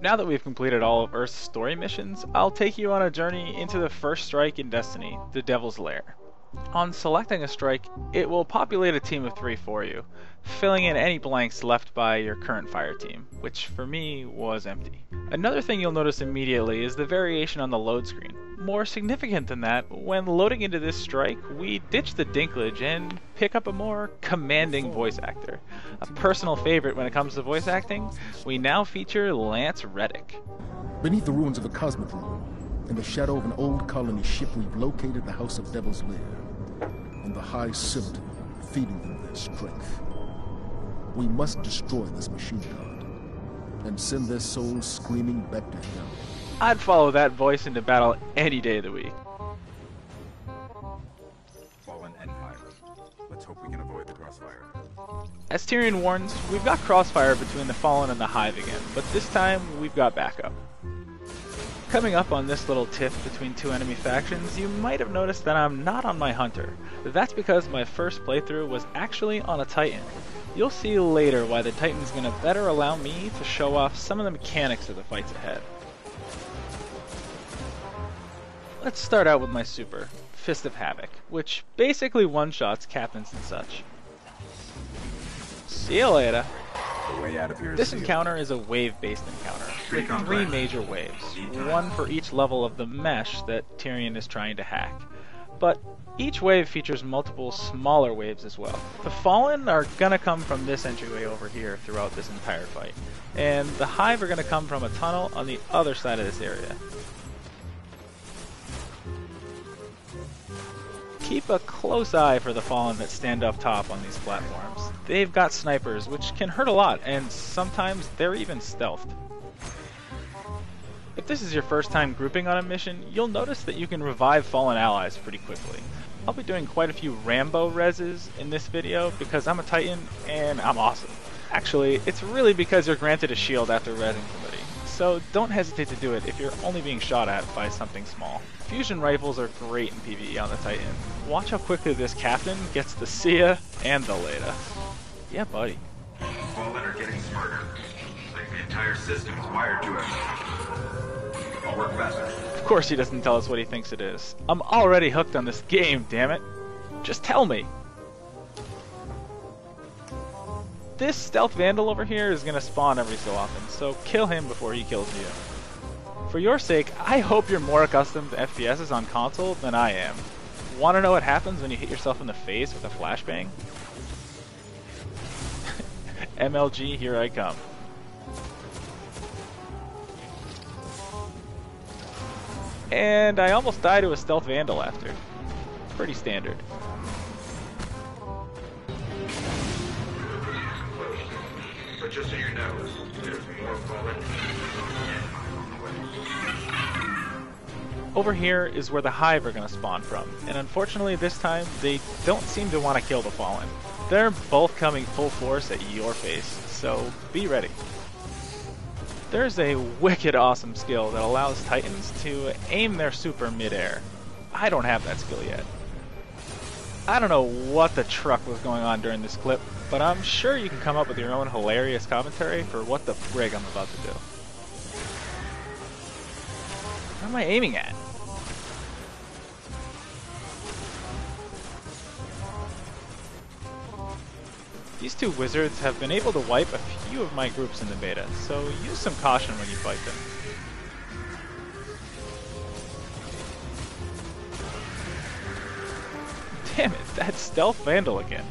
Now that we've completed all of Earth's story missions, I'll take you on a journey into the first strike in Destiny, the Devil's Lair. On selecting a strike, it will populate a team of 3 for you, filling in any blanks left by your current fire team, which for me was empty. Another thing you'll notice immediately is the variation on the load screen. More significant than that, when loading into this strike, we ditch the dinklage and pick up a more commanding voice actor. A personal favorite when it comes to voice acting, we now feature Lance Reddick. Beneath the ruins of a cosmic room, in the shadow of an old colony ship, we've located the House of Devil's Lair and the High Symptom feeding them their strength. We must destroy this machine god and send their souls screaming back to hell. I'd follow that voice into battle any day of the week. Fallen Empire. Let's hope we can avoid the crossfire. As Tyrion warns, we've got crossfire between the Fallen and the Hive again, but this time we've got backup. Coming up on this little tiff between 2 enemy factions, you might have noticed that I'm not on my Hunter. That's because my first playthrough was actually on a Titan. You'll see later why the Titan's gonna better allow me to show off some of the mechanics of the fights ahead. Let's start out with my super, Fist of Havoc, which basically one-shots captains and such. See you later. The way out of here is This sealed. encounter is a wave-based encounter, with 3 major waves, one for each level of the mesh that Tyrion is trying to hack. But each wave features multiple smaller waves as well. The Fallen are gonna come from this entryway over here throughout this entire fight, and the Hive are gonna come from a tunnel on the other side of this area. Keep a close eye for the Fallen that stand up top on these platforms. They've got snipers, which can hurt a lot, and sometimes they're even stealthed. If this is your first time grouping on a mission, you'll notice that you can revive fallen allies pretty quickly. I'll be doing quite a few Rambo reses in this video because I'm a Titan and I'm awesome. Actually, it's really because you're granted a shield after resing somebody, so don't hesitate to do it if you're only being shot at by something small. Fusion rifles are great in PvE on the Titan. Watch how quickly this captain gets the see ya and the later. Yeah, buddy. Fallen are getting smarter. Like the entire system is wired to it. I'll work faster. Of course he doesn't tell us what he thinks it is. I'm already hooked on this game, damn it. Just tell me. This stealth vandal over here is gonna spawn every so often, so kill him before he kills you. For your sake, I hope you're more accustomed to FPSs on console than I am. Wanna know what happens when you hit yourself in the face with a flashbang? MLG, here I come. And I almost died to a stealth vandal after. Pretty standard. But just so you know, there's more fallen. Over here is where the Hive are going to spawn from, and unfortunately this time they don't seem to want to kill the Fallen. They're both coming full force at your face, so be ready. There's a wicked awesome skill that allows Titans to aim their super mid-air. I don't have that skill yet. I don't know what the truck was going on during this clip, but I'm sure you can come up with your own hilarious commentary for what the frig I'm about to do. What am I aiming at? These 2 wizards have been able to wipe a few of my groups in the beta, so use some caution when you fight them. Damn it, that's Stealth Vandal again.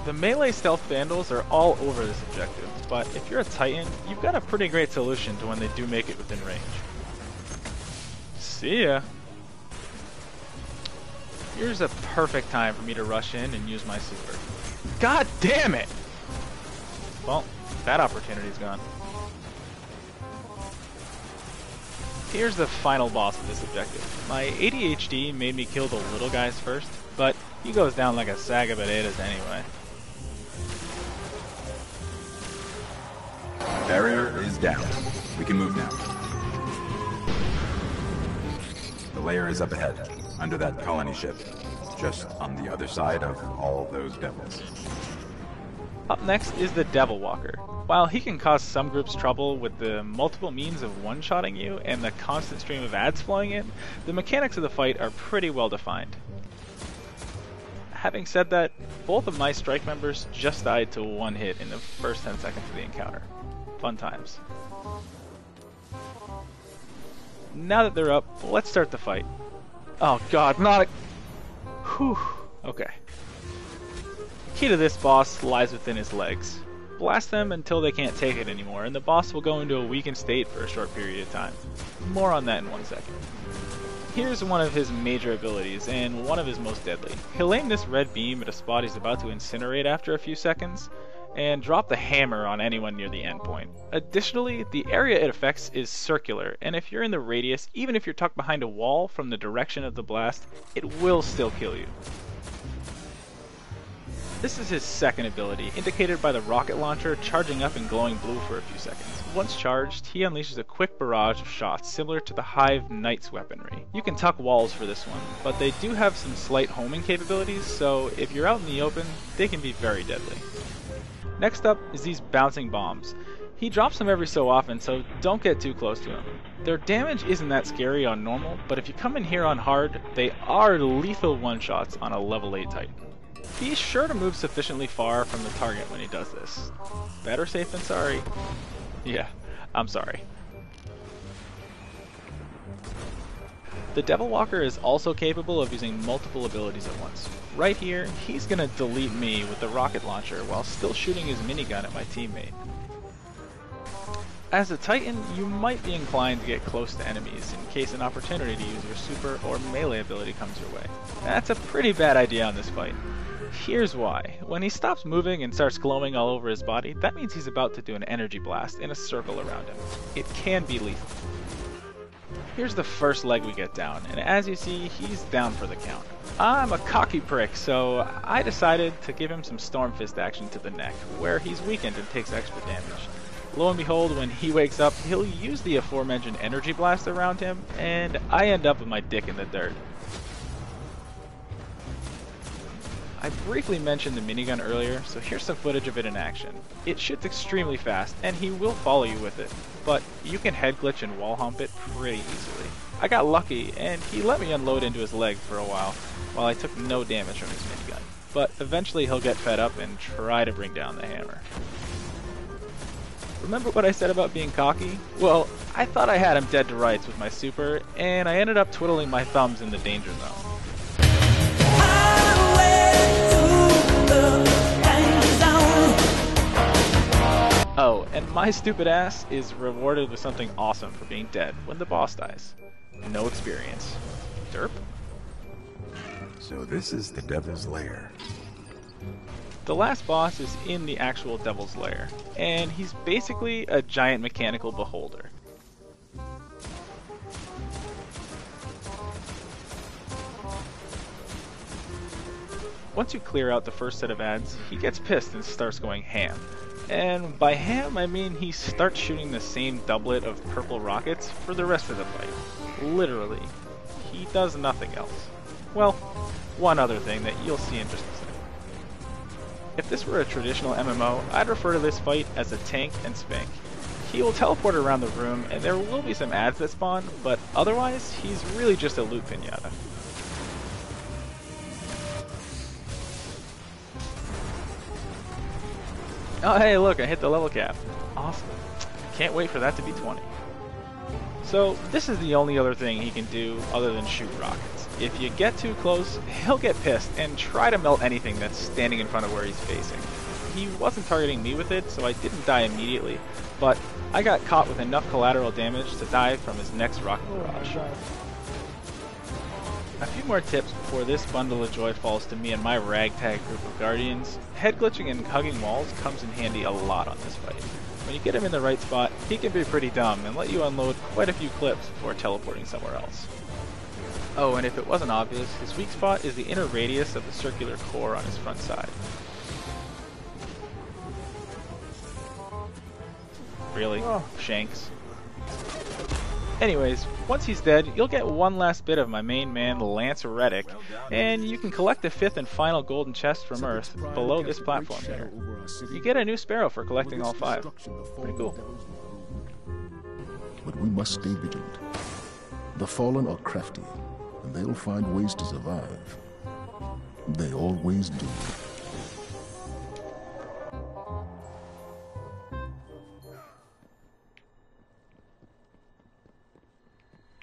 The melee Stealth Vandals are all over this objective, but if you're a Titan, you've got a pretty great solution to when they do make it within range. See ya! Here's a perfect time for me to rush in and use my super. God damn it! Well, that opportunity's gone. Here's the final boss of this objective. My ADHD made me kill the little guys first, but he goes down like a sack of potatoes anyway. Barrier is down. We can move now. The lair is up ahead, under that colony ship, just on the other side of all those devils. Up next is the Devil Walker. While he can cause some groups trouble with the multiple means of one-shotting you and the constant stream of ads flowing in, the mechanics of the fight are pretty well defined. Having said that, both of my strike members just died to one hit in the first 10 seconds of the encounter. Fun times. Now that they're up, let's start the fight. Oh god, not a... Whew. Okay. Key to this boss lies within his legs. Blast them until they can't take it anymore, and the boss will go into a weakened state for a short period of time. More on that in 1 second. Here's one of his major abilities, and one of his most deadly. He'll aim this red beam at a spot he's about to incinerate after a few seconds, and drop the hammer on anyone near the endpoint. Additionally, the area it affects is circular, and if you're in the radius, even if you're tucked behind a wall from the direction of the blast, it will still kill you. This is his second ability, indicated by the rocket launcher charging up and glowing blue for a few seconds. Once charged, he unleashes a quick barrage of shots similar to the Hive Knight's weaponry. You can tuck walls for this one, but they do have some slight homing capabilities, so if you're out in the open, they can be very deadly. Next up is these bouncing bombs. He drops them every so often, so don't get too close to him. Their damage isn't that scary on normal, but if you come in here on hard, they are lethal one-shots on a level 8 Titan. Be sure to move sufficiently far from the target when he does this. Better safe than sorry. Yeah, I'm sorry. The Devil Walker is also capable of using multiple abilities at once. Right here, he's gonna delete me with the rocket launcher while still shooting his minigun at my teammate. As a Titan, you might be inclined to get close to enemies in case an opportunity to use your super or melee ability comes your way. That's a pretty bad idea on this fight. Here's why. When he stops moving and starts glowing all over his body, that means he's about to do an energy blast in a circle around him. It can be lethal. Here's the first leg we get down, and as you see, he's down for the count. I'm a cocky prick, so I decided to give him some Storm Fist action to the neck, where he's weakened and takes extra damage. Lo and behold, when he wakes up, he'll use the aforementioned energy blast around him, and I end up with my dick in the dirt. I briefly mentioned the minigun earlier, so here's some footage of it in action. It shoots extremely fast, and he will follow you with it, but you can head glitch and wall hump it pretty easily. I got lucky, and he let me unload into his leg for a while I took no damage from his minigun. But eventually he'll get fed up and try to bring down the hammer. Remember what I said about being cocky? Well, I thought I had him dead to rights with my super, and I ended up twiddling my thumbs in the danger zone. Oh, and my stupid ass is rewarded with something awesome for being dead when the boss dies. No experience. Derp. So this is the Devil's Lair. The last boss is in the actual Devil's Lair, and he's basically a giant mechanical beholder. Once you clear out the first set of ads, he gets pissed and starts going ham. And by ham, I mean he starts shooting the same doublet of purple rockets for the rest of the fight. Literally. He does nothing else. Well, one other thing that you'll see in just a second. If this were a traditional MMO, I'd refer to this fight as a tank and spank. He will teleport around the room, and there will be some ads that spawn, but otherwise, he's really just a loot pinata. Oh hey, look, I hit the level cap. Awesome. Can't wait for that to be 20. So, this is the only other thing he can do other than shoot rockets. If you get too close, he'll get pissed and try to melt anything that's standing in front of where he's facing. He wasn't targeting me with it, so I didn't die immediately, but I got caught with enough collateral damage to die from his next rocket barrage. A few more tips before this bundle of joy falls to me and my ragtag group of guardians. Head glitching and hugging walls comes in handy a lot on this fight. When you get him in the right spot, he can be pretty dumb and let you unload quite a few clips before teleporting somewhere else. Oh, and if it wasn't obvious, his weak spot is the inner radius of the circular core on his front side. Really? Oh. Shanks. Anyways, once he's dead, you'll get one last bit of my main man, Lance Reddick, and you can collect the 5th and final golden chest from Earth below this platform here. You get a new sparrow for collecting all 5. Pretty cool. But we must stay vigilant. The fallen are crafty, and they'll find ways to survive. They always do.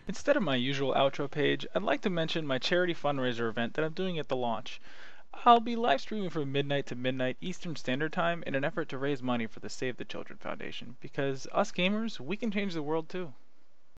Instead of my usual outro page, I'd like to mention my charity fundraiser event that I'm doing at the launch. I'll be live streaming from midnight to midnight Eastern Standard Time in an effort to raise money for the Save the Children Foundation, because us gamers, we can change the world too.